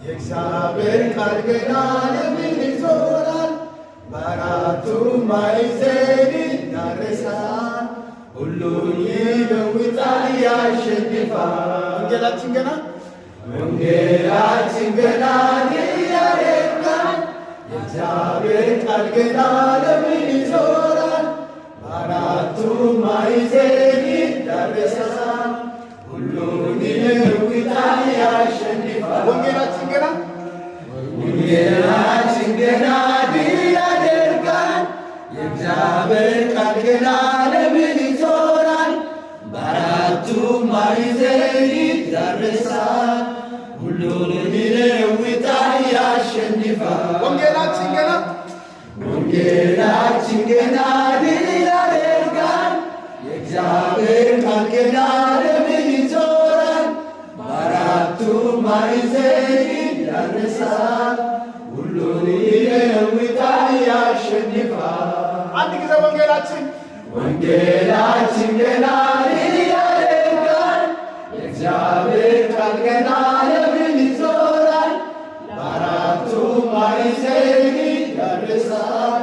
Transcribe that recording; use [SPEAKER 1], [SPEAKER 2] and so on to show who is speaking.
[SPEAKER 1] የእግዚአብሔር ቃል ገና ለምን ይዞራል? በአራቱ ማዕዘን ይዳረሳል። ሁሉን ይለውጣል ያሸንፋል። ወንጌላችን ገና ያደርጋል። የእግዚአብሔር ቃል ገና ለምን ይዞራል? በአራቱ ማዕዘን ይዳረሳል። ሁሉን ይለውጣል ያሸንፋል። ወንጌላችን ገና ያደርጋል። የእግዚአብሔር ቃል ገና ለምን ይዞራል? በአራቱ ማዕዘን ይዳረሳል። ሁሉን ይለውጣል ያሸንፋል። ወንጌላችን ገና ያደርጋል። የእግዚአብሔር ቃል ገና ለምን ይዞራል? በአራቱ ማዕዘን ይዳረሳል። ሁሉን ይለውጣል ያሸንፋል። አንድ ጊዜ ወንጌላችን ገና ያደርጋል። የእግዚአብሔር ቃል ገና ለምን ይዞራል? በአራቱ ማዕዘን ይዳረሳል።